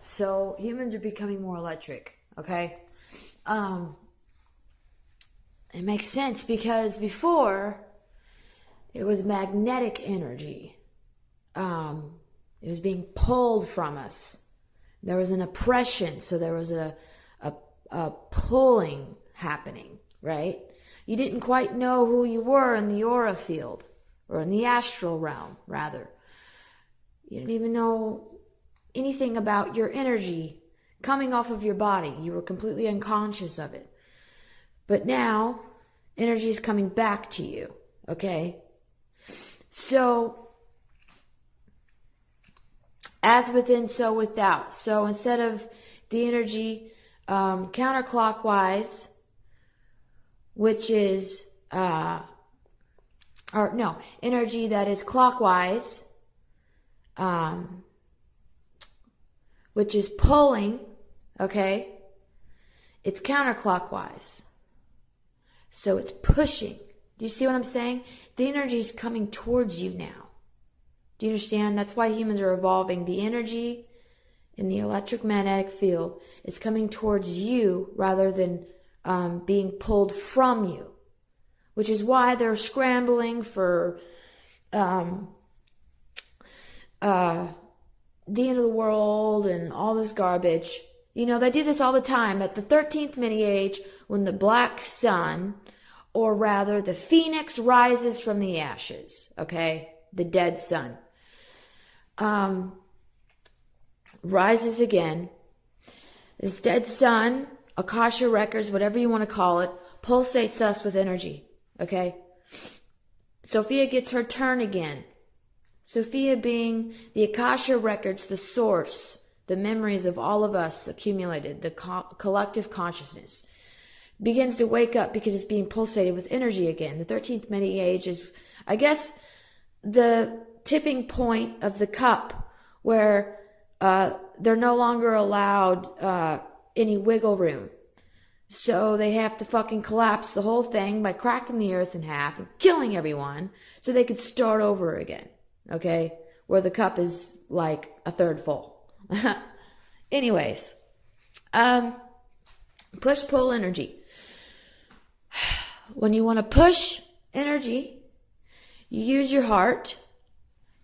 So humans are becoming more electric, okay? It makes sense because before it was magnetic energy. It was being pulled from us. There was an oppression, so there was a pulling happening, right? You didn't quite know who you were in the aura field, or in the astral realm, rather. You didn't even know anything about your energy coming off of your body. You were completely unconscious of it. But now, energy is coming back to you, okay? So, as within, so without. So instead of the energy counterclockwise, which is, energy that is clockwise, which is pulling, okay? It's counterclockwise. So it's pushing. Do you see what I'm saying? The energy is coming towards you now. Do you understand? That's why humans are evolving. The energy in the electromagnetic field is coming towards you rather than being pulled from you. Which is why they're scrambling for the end of the world and all this garbage. You know, they do this all the time. At the 13th mini age, when the black sun, or rather the phoenix, rises from the ashes, okay? The dead sun. Rises again. This dead sun, Akasha records, whatever you want to call it, pulsates us with energy, okay? Sophia gets her turn again. Sophia being the Akasha records, the source, the memories of all of us accumulated, the collective consciousness, begins to wake up because it's being pulsated with energy again. The 13th mini age is, I guess, the tipping point of the cup where they're no longer allowed any wiggle room. So they have to fucking collapse the whole thing by cracking the earth in half and killing everyone so they could start over again. Okay? Where the cup is like a third full. Anyways. Push-pull energy. When you want to push energy, you use your heart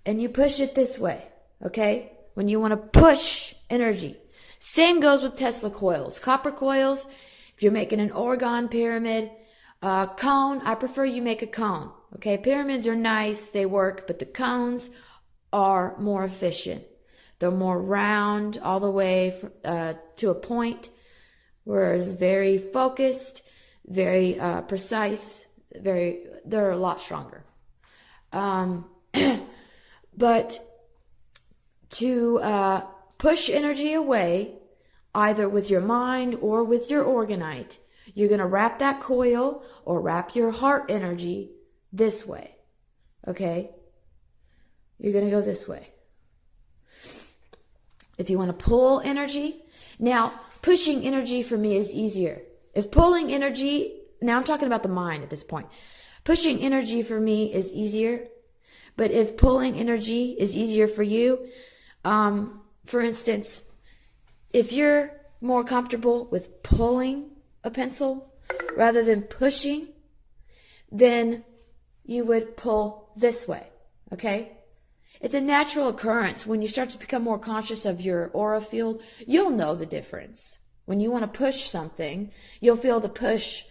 and you push it this way. Okay? When you want to push energy. Same goes with Tesla coils. Copper coils, if you're making an orgone pyramid, cone, I prefer you make a cone. Okay, pyramids are nice, they work, but the cones are more efficient. They're more round all the way to a point, whereas very focused, very precise, they're a lot stronger. But to push energy away, either with your mind or with your orgonite, you're going to wrap that coil or wrap your heart energy this way. Okay? You're going to go this way. If you want to pull energy, now pushing energy for me is easier. If pulling energy, now I'm talking about the mind at this point. Pushing energy for me is easier, but if pulling energy is easier for you, for instance, if you're more comfortable with pulling a pencil rather than pushing, then you would pull this way, okay? It's a natural occurrence. When you start to become more conscious of your aura field, you'll know the difference. When you want to push something, you'll feel the push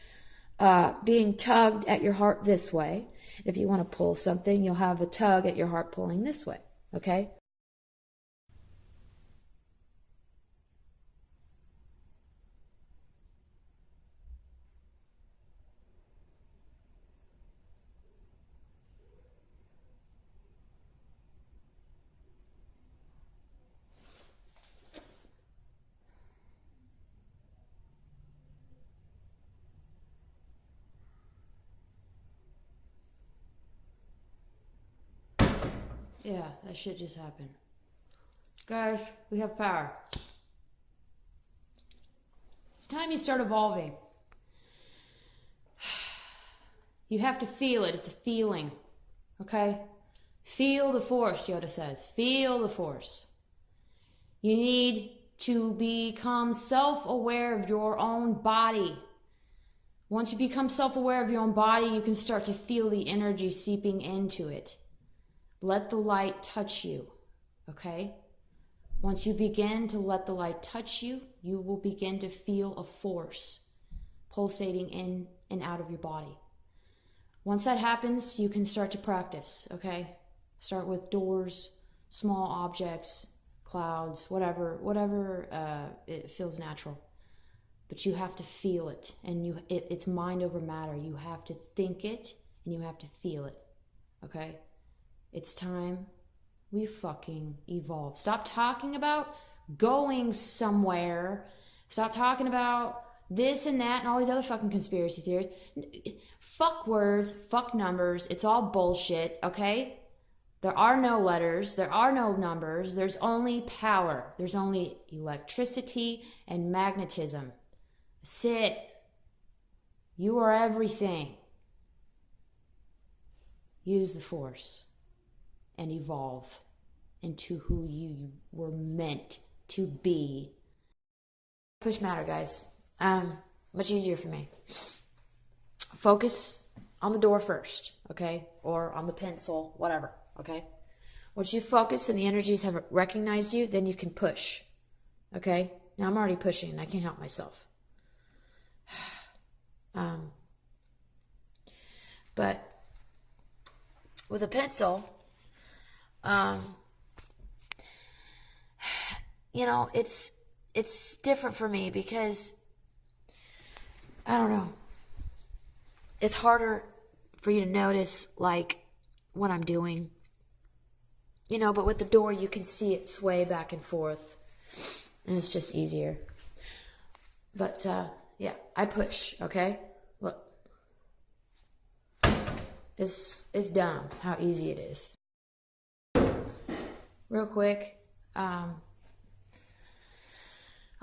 being tugged at your heart this way. If you want to pull something, you'll have a tug at your heart pulling this way, okay? Yeah, that shit just happened. Guys, we have power. It's time you start evolving. You have to feel it. It's a feeling. Okay? Feel the force, Yoda says. Feel the force. You need to become self-aware of your own body. Once you become self-aware of your own body, you can start to feel the energy seeping into it. Let the light touch you, okay? Once you begin to let the light touch you, you will begin to feel a force pulsating in and out of your body. Once that happens, you can start to practice, okay? Start with doors, small objects, clouds, whatever it feels natural. But you have to feel it, and it's mind over matter. You have to think it, and you have to feel it, okay? It's time we fucking evolve. Stop talking about going somewhere. Stop talking about this and that and all these other fucking conspiracy theories. Fuck words, fuck numbers. It's all bullshit, okay? There are no letters. There are no numbers. There's only power. There's only electricity and magnetism. Sit. You are everything. Use the force and evolve into who you were meant to be. Push matter, guys. Much easier for me. Focus on the door first, okay? Or on the pencil, whatever, okay? Once you focus and the energies have recognized you, then you can push, okay? Now I'm already pushing and I can't help myself. But with a pencil, you know, it's different for me because, I don't know, it's harder for you to notice, like, what I'm doing, you know, but with the door, you can see it sway back and forth, and it's just easier. But, yeah, I push, okay? Look. It's dumb how easy it is. Real quick, I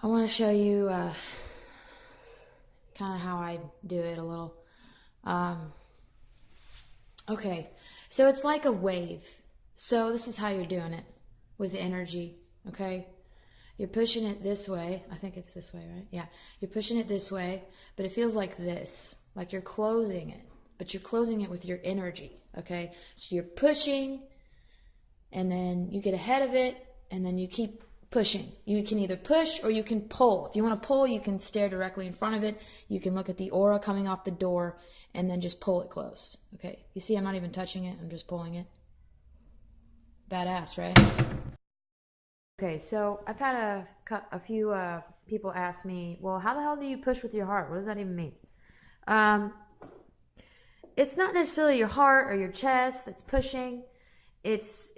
want to show you kind of how I do it a little. Okay, so it's like a wave. So this is how you're doing it with energy, okay? You're pushing it this way. I think it's this way, right? Yeah, you're pushing it this way, but it feels like this, like you're closing it, but you're closing it with your energy, okay? So you're pushing, and then you get ahead of it, and then you keep pushing. You can either push or you can pull. If you want to pull, you can stare directly in front of it. You can look at the aura coming off the door and then just pull it closed. Okay, you see I'm not even touching it, I'm just pulling it. Badass, right? Okay, so I've had a few people ask me, well, how the hell do you push with your heart? What does that even mean? It's not necessarily your heart or your chest that's pushing. It's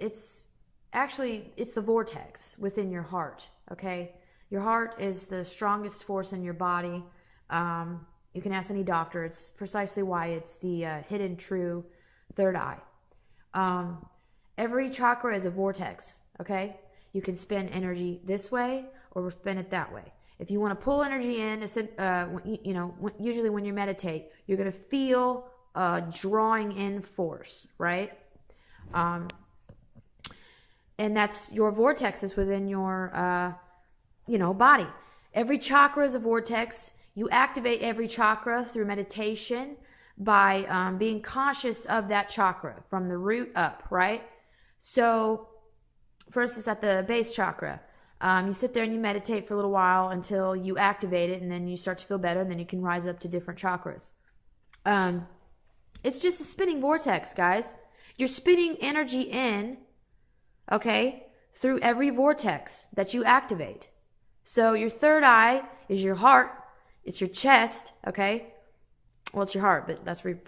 actually the vortex within your heart, okay? Your heart is the strongest force in your body. You can ask any doctor. It's precisely why it's the hidden true third eye. Every chakra is a vortex, okay? You can spin energy this way or spin it that way. If you want to pull energy in, usually when you meditate, you're going to feel a drawing in force, right? And that's your vortexes within your, body. Every chakra is a vortex. You activate every chakra through meditation by being conscious of that chakra from the root up, right? So, first it's at the base chakra. You sit there and you meditate for a little while until you activate it, and then you start to feel better, and then you can rise up to different chakras. It's just a spinning vortex, guys. You're spinning energy in, okay, through every vortex that you activate. So your third eye is your heart, it's your chest, okay? Well, it's your heart, but that's where you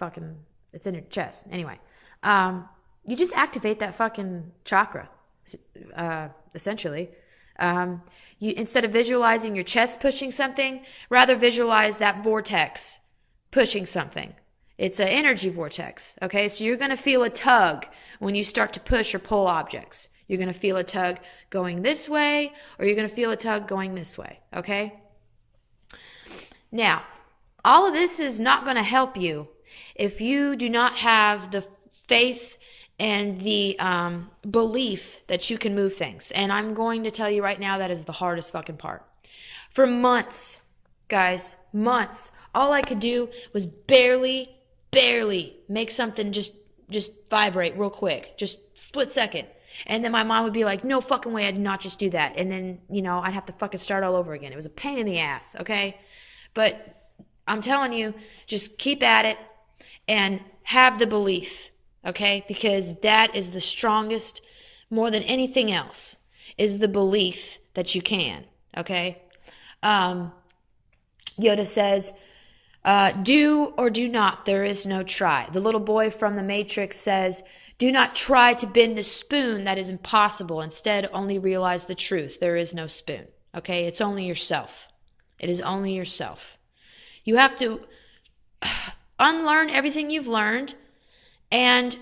it's in your chest. Anyway, you just activate that fucking chakra, essentially. You, instead of visualizing your chest pushing something, rather visualize that vortex pushing something. It's an energy vortex, okay? So you're going to feel a tug when you start to push or pull objects. You're going to feel a tug going this way, or you're going to feel a tug going this way, okay? Now, all of this is not going to help you if you do not have the faith and the belief that you can move things. And I'm going to tell you right now, that is the hardest fucking part. For months, guys, months, all I could do was barely make something just vibrate real quick, just split second. And then my mom would be like, no fucking way, I did not just do that. And then, you know, I'd have to fucking start all over again. It was a pain in the ass, okay? But I'm telling you, just keep at it and have the belief, okay? Because that is the strongest, more than anything else, is the belief that you can, okay? Yoda says, do or do not, there is no try. The little boy from the Matrix says, do not try to bend the spoon, that is impossible. Instead, only realize the truth. There is no spoon, okay? It's only yourself. It is only yourself. You have to unlearn everything you've learned and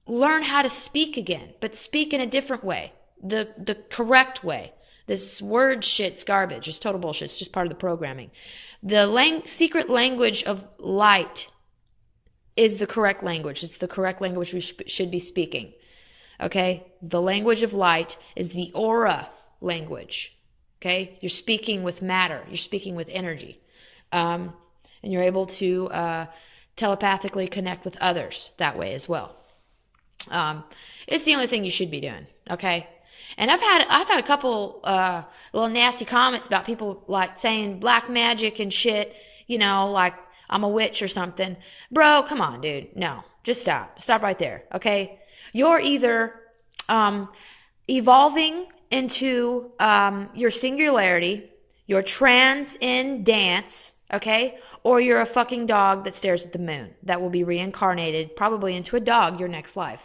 learn how to speak again, but speak in a different way, the correct way. This word shit's garbage. It's total bullshit. It's just part of the programming. The secret language of light is the correct language. It's the correct language we should be speaking. Okay? The language of light is the aura language. Okay? You're speaking with matter. You're speaking with energy. And you're able to telepathically connect with others that way as well. It's the only thing you should be doing. Okay? And I've had a couple little nasty comments about people like saying black magic and shit, you know, like I'm a witch or something. Bro, come on, dude. No, just stop. Stop right there, okay? You're either evolving into your singularity, your trans in dance, okay? Or you're a fucking dog that stares at the moon that will be reincarnated probably into a dog your next life.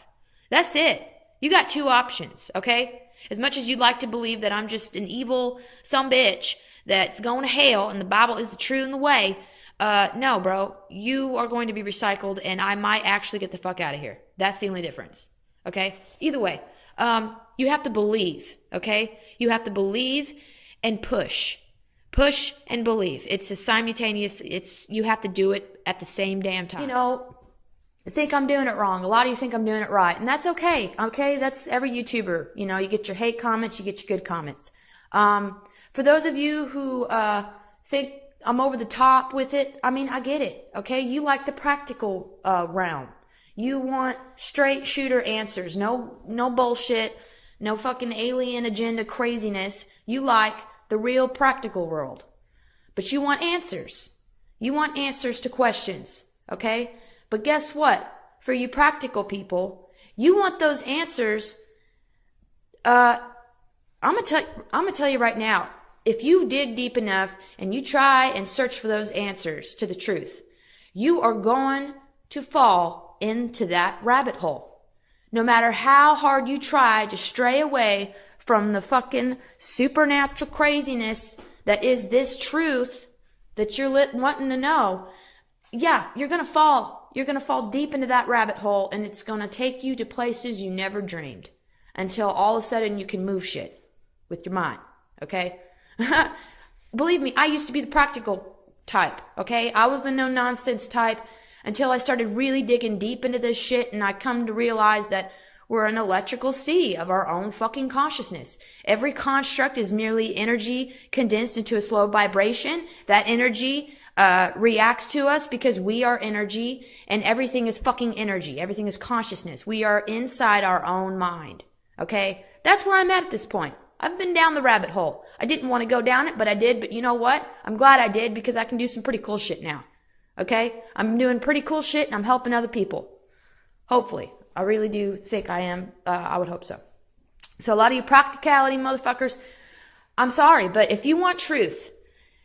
That's it. You got two options, okay? As much as you'd like to believe that I'm just an evil sumbitch that's going to hell and the Bible is the truth and the way, no, bro. You are going to be recycled and I might actually get the fuck out of here. That's the only difference, okay? Either way, you have to believe, okay? You have to believe and push. Push and believe. It's a simultaneous, you have to do it at the same damn time. You know, I think I'm doing it wrong. A lot of you think I'm doing it right. And that's okay. Okay? That's every YouTuber. You know, you get your hate comments, you get your good comments. For those of you who think I'm over the top with it, I mean, I get it. Okay? You like the practical realm. You want straight shooter answers. No bullshit. No fucking alien agenda craziness. You like the real practical world. But you want answers. You want answers to questions. Okay? But guess what? For you practical people, you want those answers. I'm gonna tell you right now. If you dig deep enough and you try and search for those answers to the truth, you are going to fall into that rabbit hole. No matter how hard you try to stray away from the fucking supernatural craziness that is this truth that you're wanting to know, yeah, you're gonna fall. You're going to fall deep into that rabbit hole and it's going to take you to places you never dreamed until all of a sudden you can move shit with your mind, okay? Believe me, I used to be the practical type, okay? I was the no-nonsense type until I started really digging deep into this shit and I come to realize that we're an electrical sea of our own fucking consciousness. Every construct is merely energy condensed into a slow vibration. That energy reacts to us because we are energy and everything is fucking energy. Everything is consciousness. We are inside our own mind. Okay? That's where I'm at this point. I've been down the rabbit hole. I didn't want to go down it, but I did. But you know what? I'm glad I did because I can do some pretty cool shit now. Okay? I'm doing pretty cool shit and I'm helping other people. Hopefully. I really do think I am. I would hope so. So a lot of you practicality motherfuckers, I'm sorry, but if you want truth,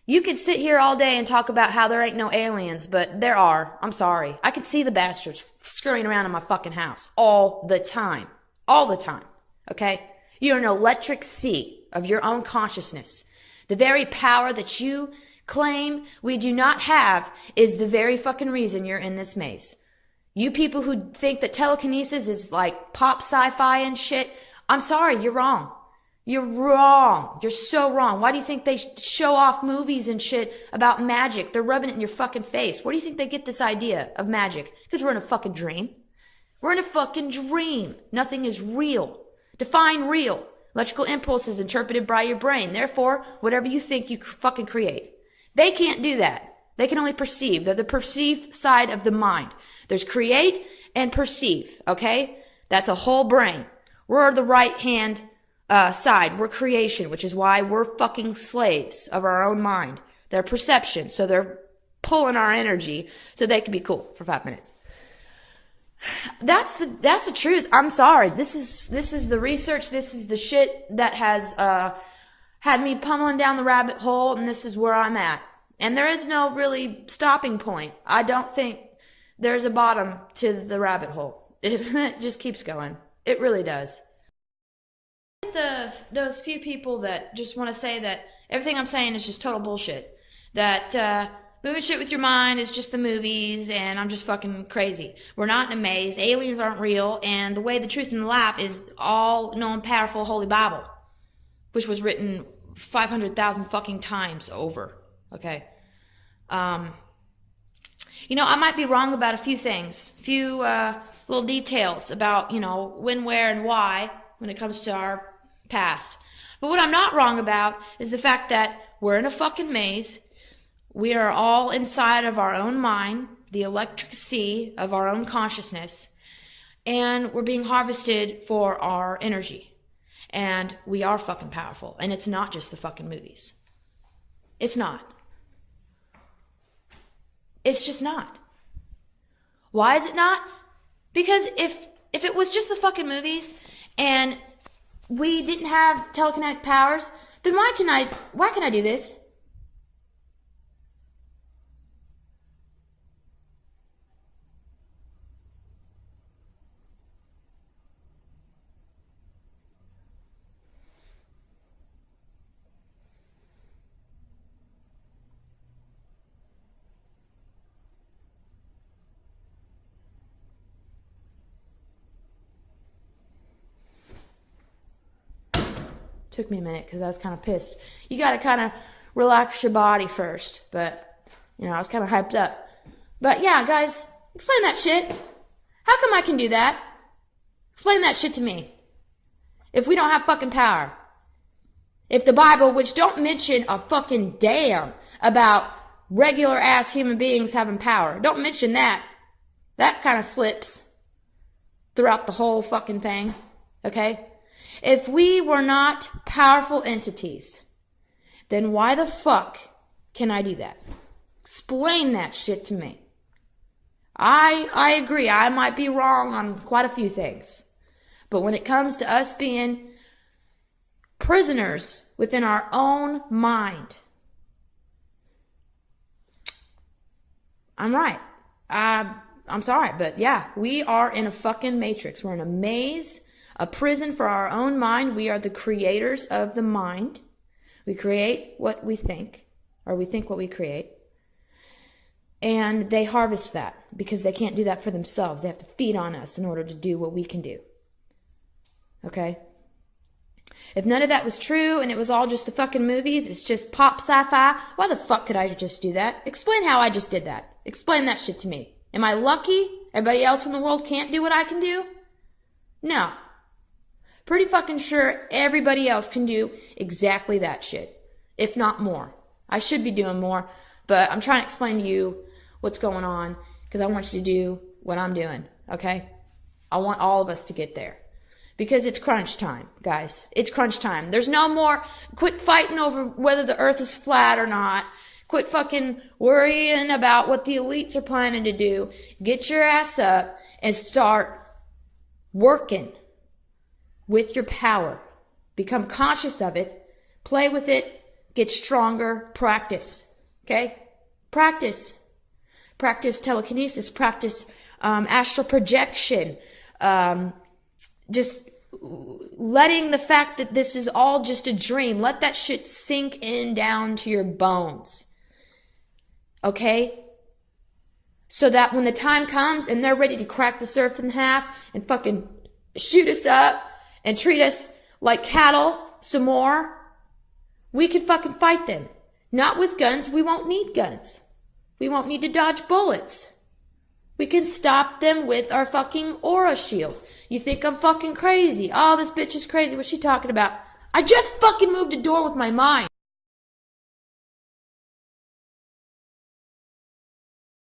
you could sit here all day and talk about how there ain't no aliens, but there are. I'm sorry. I could see the bastards scurrying around in my fucking house all the time. All the time. Okay? You're an electric sea of your own consciousness. The very power that you claim we do not have is the very fucking reason you're in this maze. You people who think that telekinesis is like pop sci-fi and shit, I'm sorry, you're wrong. You're wrong. You're so wrong. Why do you think they show off movies and shit about magic? They're rubbing it in your fucking face. Where do you think they get this idea of magic? Because we're in a fucking dream. We're in a fucking dream. Nothing is real. Define real. Electrical impulses interpreted by your brain. Therefore, whatever you think, you fucking create. They can't do that. They can only perceive. They're the perceive side of the mind. There's create and perceive, okay? That's a whole brain. We're the right hand side. We're creation, which is why we're fucking slaves of our own mind. They're perception, so they're pulling our energy so they can be cool for 5 minutes. That's the truth. I'm sorry. This is the research. This is the shit that has had me pummeling down the rabbit hole, and this is where I'm at. And there is no really stopping point. I don't think there's a bottom to the rabbit hole. It just keeps going. It really does. Those few people that just want to say that everything I'm saying is just total bullshit. That moving shit with your mind is just the movies, and I'm just fucking crazy. We're not in a maze. Aliens aren't real, and the way, the truth, and the life is all known, powerful Holy Bible, which was written 500,000 fucking times over. Okay. You know, I might be wrong about a few things, a few little details about, you know, when, where, and why when it comes to our past. But what I'm not wrong about is the fact that we're in a fucking maze. We are all inside of our own mind, the electric sea of our own consciousness, and we're being harvested for our energy. And we are fucking powerful, and it's not just the fucking movies. It's not. It's just not. Why is it not? Because if it was just the fucking movies and we didn't have telekinetic powers, then why can I do this? Took me a minute because I was kind of pissed. You got to kind of relax your body first. But, you know, I was kind of hyped up. But yeah, guys, explain that shit. How come I can do that? Explain that shit to me. If we don't have fucking power. If the Bible, which don't mention a fucking damn about regular ass human beings having power. Don't mention that. That kind of slips throughout the whole fucking thing. Okay? If we were not powerful entities, then why the fuck can I do that? Explain that shit to me. I agree, I might be wrong on quite a few things. But when it comes to us being prisoners within our own mind, I'm right. I'm sorry, but yeah, we are in a fucking matrix. We're in a maze. A prison for our own mind. We are the creators of the mind. We create what we think, or we think what we create. And they harvest that because they can't do that for themselves. They have to feed on us in order to do what we can do. Okay? If none of that was true and it was all just the fucking movies, it's just pop sci-fi, why the fuck could I just do that? Explain how I just did that. Explain that shit to me. Am I lucky? Everybody else in the world can't do what I can do? No. Pretty fucking sure everybody else can do exactly that shit, if not more. I should be doing more, but I'm trying to explain to you what's going on because I want you to do what I'm doing, okay? I want all of us to get there because it's crunch time, guys. It's crunch time. There's no more, quit fighting over whether the earth is flat or not. Quit fucking worrying about what the elites are planning to do. Get your ass up and start working with your power. Become conscious of it. Play with it. Get stronger. Practice. Okay? Practice. Practice telekinesis. Practice astral projection. Just letting the fact that this is all just a dream. Let that shit sink in down to your bones. Okay? So that when the time comes and they're ready to crack this earth in half and fucking shoot us up and treat us like cattle some more, we can fucking fight them. Not with guns. We won't need guns. We won't need to dodge bullets. We can stop them with our fucking aura shield. You think I'm fucking crazy. Oh, this bitch is crazy. What's she talking about? I just fucking moved a door with my mind.